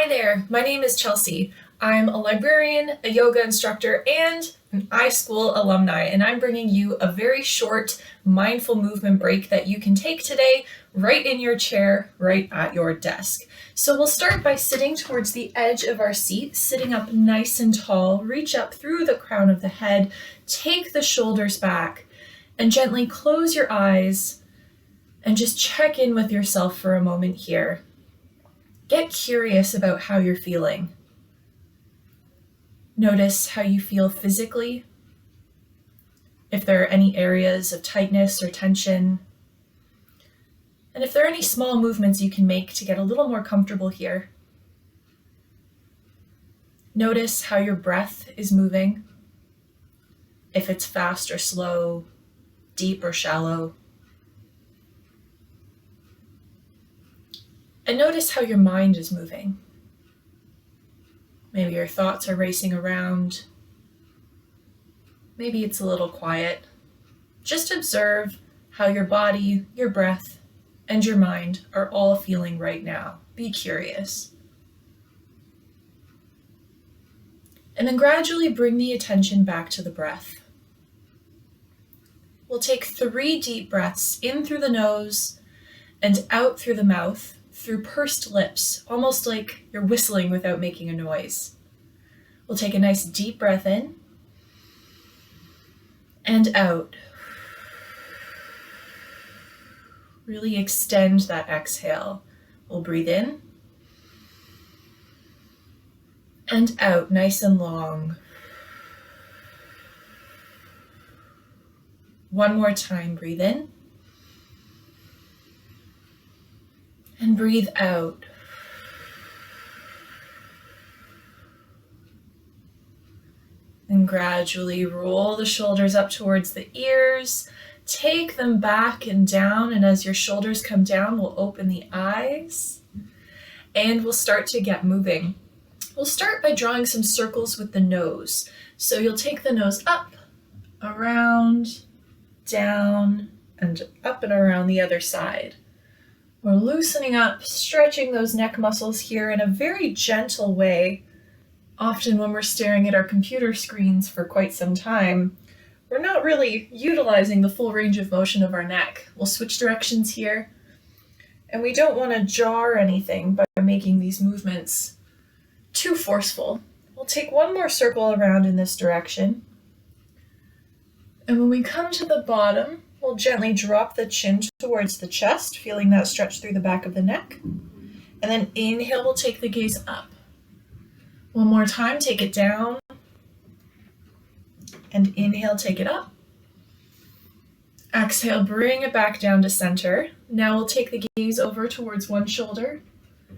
Hi there, my name is Chelsea. I'm a librarian, a yoga instructor, and an iSchool alumni, and I'm bringing you a very short mindful movement break that you can take today right in your chair, right at your desk. So we'll start by sitting towards the edge of our seat, sitting up nice and tall, reach up through the crown of the head, take the shoulders back, and gently close your eyes and just check in with yourself for a moment here. Get curious about how you're feeling. Notice how you feel physically, if there are any areas of tightness or tension, and if there are any small movements you can make to get a little more comfortable here. Notice how your breath is moving, if it's fast or slow, deep or shallow. And notice how your mind is moving. Maybe your thoughts are racing around. Maybe it's a little quiet. Just observe how your body, your breath, and your mind are all feeling right now. Be curious. And then gradually bring the attention back to the breath. We'll take 3 deep breaths in through the nose and out through the mouth, through pursed lips, almost like you're whistling without making a noise. We'll take a nice deep breath in and out. Really extend that exhale. We'll breathe in and out, nice and long. One more time, breathe in. And breathe out. And gradually roll the shoulders up towards the ears. Take them back and down. And as your shoulders come down, we'll open the eyes. And we'll start to get moving. We'll start by drawing some circles with the nose. So you'll take the nose up, around, down, and up and around the other side. We're loosening up, stretching those neck muscles here in a very gentle way. Often when we're staring at our computer screens for quite some time, we're not really utilizing the full range of motion of our neck. We'll switch directions here, and we don't want to jar anything by making these movements too forceful. We'll take one more circle around in this direction. And when we come to the bottom, we'll gently drop the chin towards the chest, feeling that stretch through the back of the neck. And then inhale, we'll take the gaze up. One more time, take it down. And inhale, take it up. Exhale, bring it back down to center. Now we'll take the gaze over towards one shoulder.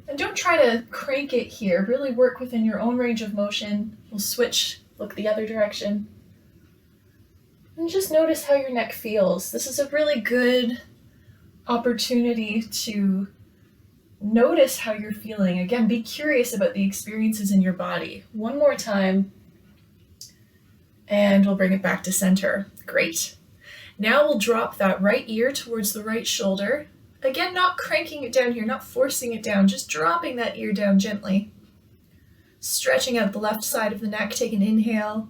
And don't try to crank it here. Really work within your own range of motion. We'll switch, look the other direction. And just notice how your neck feels. This is a really good opportunity to notice how you're feeling. Again, be curious about the experiences in your body. One more time, and we'll bring it back to center. Great. Now we'll drop that right ear towards the right shoulder. Again, not cranking it down here, not forcing it down, just dropping that ear down gently. Stretching out the left side of the neck, take an inhale.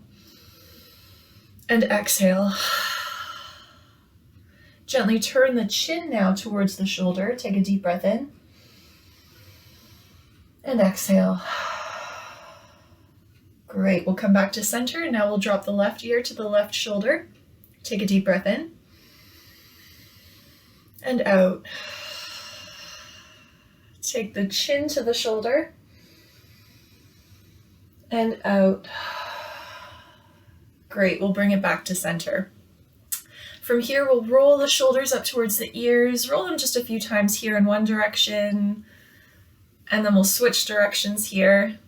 And exhale. Gently turn the chin now towards the shoulder. Take a deep breath in. And exhale. Great. We'll come back to center. Now we'll drop the left ear to the left shoulder. Take a deep breath in. And out. Take the chin to the shoulder. And out. Great, we'll bring it back to center. From here, we'll roll the shoulders up towards the ears, roll them just a few times here in one direction, and then we'll switch directions here.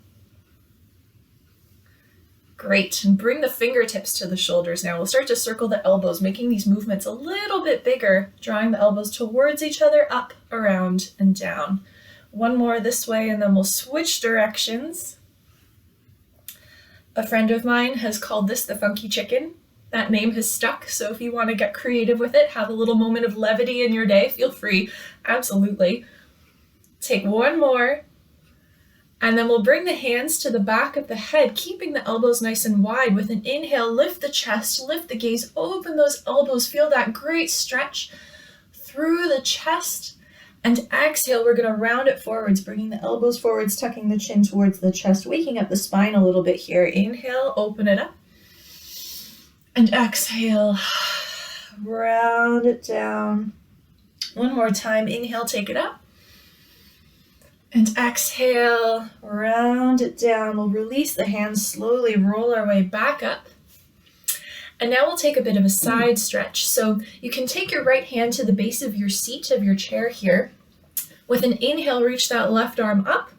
Great, and bring the fingertips to the shoulders now. We'll start to circle the elbows, making these movements a little bit bigger, drawing the elbows towards each other, up, around, and down. One more this way, and then we'll switch directions. A friend of mine has called this the funky chicken. That name has stuck, so if you want to get creative with it, have a little moment of levity in your day, feel free. Absolutely. Take one more. And then we'll bring the hands to the back of the head, keeping the elbows nice and wide. With an inhale, lift the chest, lift the gaze, open those elbows, feel that great stretch through the chest. And exhale, we're going to round it forwards, bringing the elbows forwards, tucking the chin towards the chest, waking up the spine a little bit here. Inhale, open it up. And exhale, round it down. One more time, inhale, take it up. And exhale, round it down. We'll release the hands, slowly roll our way back up. And now we'll take a bit of a side stretch. So you can take your right hand to the base of your seat, of your chair here. With an inhale, reach that left arm up.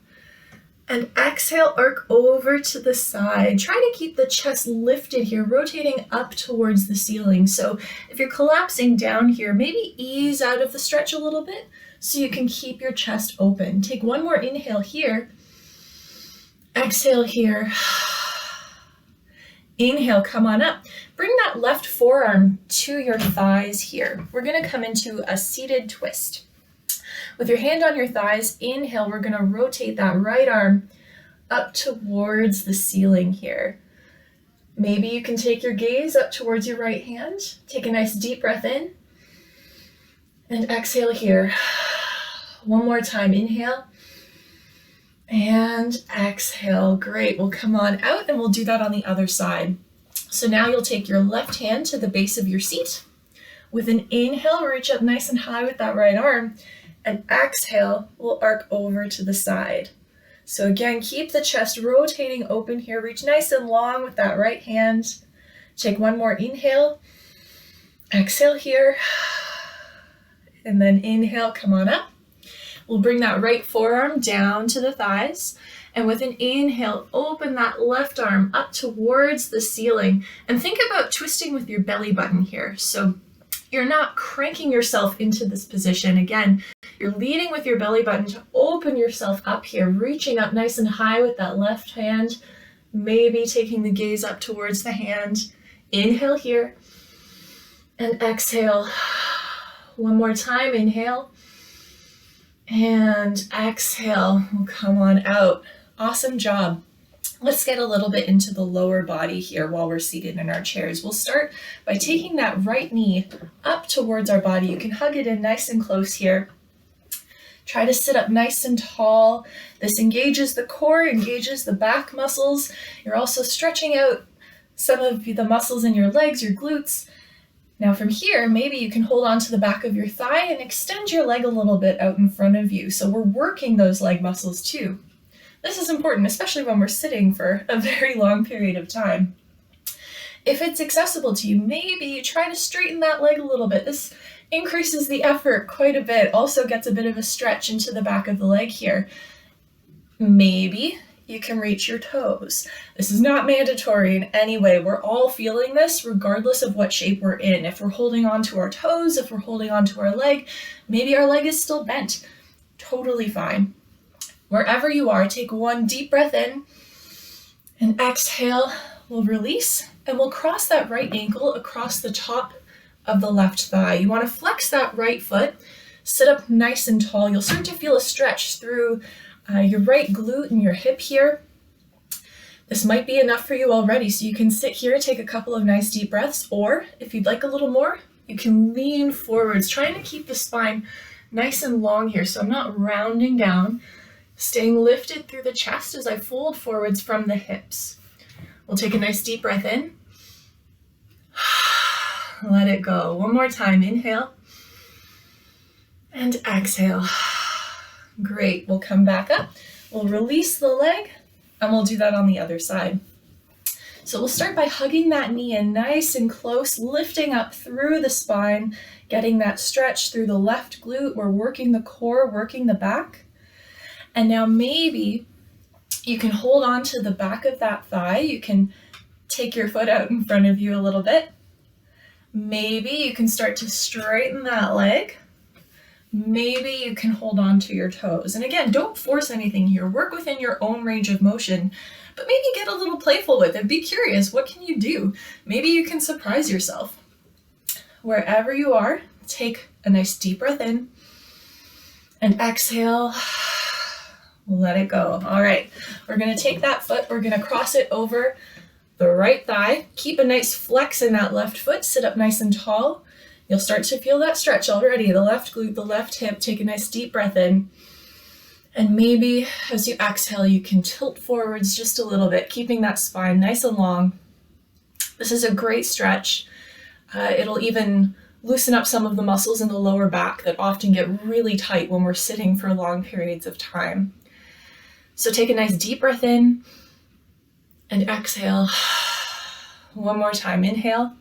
And exhale, arc over to the side. Try to keep the chest lifted here, rotating up towards the ceiling. So if you're collapsing down here, maybe ease out of the stretch a little bit, so you can keep your chest open. Take one more inhale here. Exhale here. Inhale, come on up. Bring that left forearm to your thighs here. We're gonna come into a seated twist. With your hand on your thighs, inhale, we're gonna rotate that right arm up towards the ceiling here. Maybe you can take your gaze up towards your right hand. Take a nice deep breath in. And exhale here. One more time, inhale. And exhale, great. We'll come on out and we'll do that on the other side. So now you'll take your left hand to the base of your seat. With an inhale, reach up nice and high with that right arm. And exhale, we'll arc over to the side. So again, keep the chest rotating open here. Reach nice and long with that right hand. Take one more inhale. Exhale here. And then inhale, come on up. We'll bring that right forearm down to the thighs. And with an inhale, open that left arm up towards the ceiling. And think about twisting with your belly button here. So you're not cranking yourself into this position. Again, you're leading with your belly button to open yourself up here, reaching up nice and high with that left hand. Maybe taking the gaze up towards the hand. Inhale here. And exhale. One more time, inhale, and exhale, we'll come on out. Awesome job. Let's get a little bit into the lower body here while we're seated in our chairs. We'll start by taking that right knee up towards our body. You can hug it in nice and close here. Try to sit up nice and tall. This engages the core, engages the back muscles. You're also stretching out some of the muscles in your legs, your glutes. Now from here, maybe you can hold on to the back of your thigh and extend your leg a little bit out in front of you. So we're working those leg muscles too. This is important, especially when we're sitting for a very long period of time. If it's accessible to you, maybe you try to straighten that leg a little bit. This increases the effort quite a bit, also gets a bit of a stretch into the back of the leg here. Maybe you can reach your toes. This is not mandatory in any way. We're all feeling this regardless of what shape we're in. If we're holding on to our toes, if we're holding on to our leg, maybe our leg is still bent. Totally fine. Wherever you are, take one deep breath in and exhale. We'll release and we'll cross that right ankle across the top of the left thigh. You want to flex that right foot, sit up nice and tall. You'll start to feel a stretch through your right glute and your hip here. This might be enough for you already, so you can sit here, take a couple of nice deep breaths, or if you'd like a little more, you can lean forwards, trying to keep the spine nice and long here, so I'm not rounding down, staying lifted through the chest as I fold forwards from the hips. We'll take a nice deep breath in. Let it go. One more time, inhale, and exhale. Great, we'll come back up, we'll release the leg, and we'll do that on the other side. So we'll start by hugging that knee in nice and close, lifting up through the spine, getting that stretch through the left glute. We're working the core, working the back. And now maybe you can hold on to the back of that thigh. You can take your foot out in front of you a little bit. Maybe you can start to straighten that leg. Maybe you can hold on to your toes. And again, don't force anything here. Work within your own range of motion, but maybe get a little playful with it. Be curious. What can you do? Maybe you can surprise yourself. Wherever you are, take a nice deep breath in and exhale. Let it go. All right, we're gonna take that foot, we're gonna cross it over the right thigh. Keep a nice flex in that left foot, sit up nice and tall. You'll start to feel that stretch already. The left glute, the left hip. Take a nice deep breath in. And maybe as you exhale, you can tilt forwards just a little bit, keeping that spine nice and long. This is a great stretch. It'll even loosen up some of the muscles in the lower back that often get really tight when we're sitting for long periods of time. So take a nice deep breath in and exhale. One more time. Inhale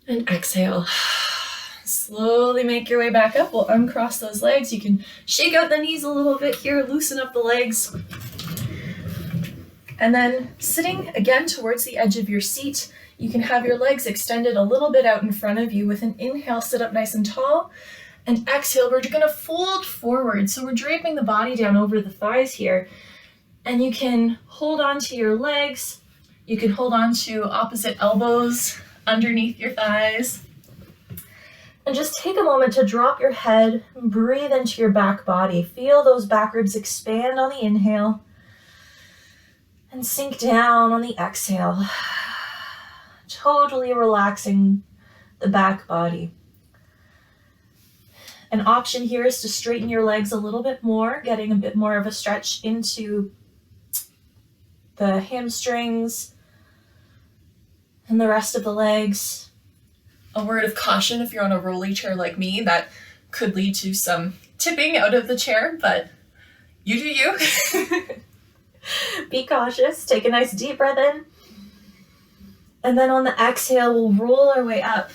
and exhale. Slowly make your way back up. We'll uncross those legs. You can shake out the knees a little bit here, loosen up the legs. And then sitting again towards the edge of your seat, you can have your legs extended a little bit out in front of you. With an inhale, sit up nice and tall. And exhale, we're going to fold forward. So we're draping the body down over the thighs here. And you can hold on to your legs. You can hold on to opposite elbows underneath your thighs. And just take a moment to drop your head and breathe into your back body. Feel those back ribs expand on the inhale and sink down on the exhale. Totally relaxing the back body. An option here is to straighten your legs a little bit more, getting a bit more of a stretch into the hamstrings and the rest of the legs. A word of caution, if you're on a rolly chair like me, that could lead to some tipping out of the chair, but you do you. Be cautious. Take a nice deep breath in. And then on the exhale, we'll roll our way up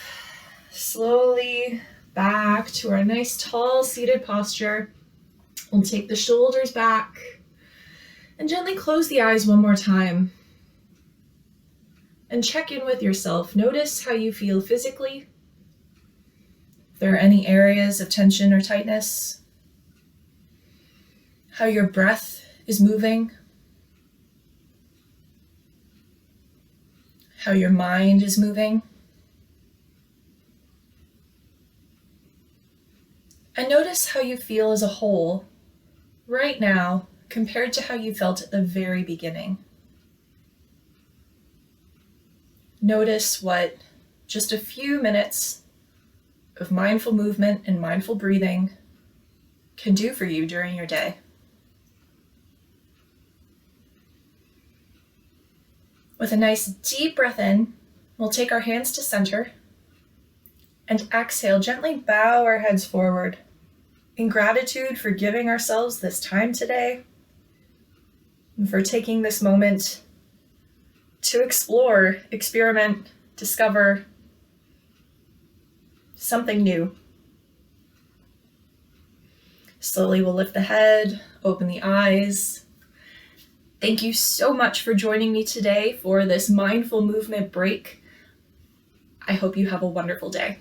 slowly back to our nice tall seated posture. We'll take the shoulders back and gently close the eyes one more time. And check in with yourself. Notice how you feel physically. If there are any areas of tension or tightness. How your breath is moving. How your mind is moving. And notice how you feel as a whole right now compared to how you felt at the very beginning. Notice what just a few minutes of mindful movement and mindful breathing can do for you during your day. With a nice deep breath in, we'll take our hands to center and exhale, gently bow our heads forward in gratitude for giving ourselves this time today and for taking this moment to explore, experiment, discover something new. Slowly we'll lift the head, open the eyes. Thank you so much for joining me today for this mindful movement break. I hope you have a wonderful day.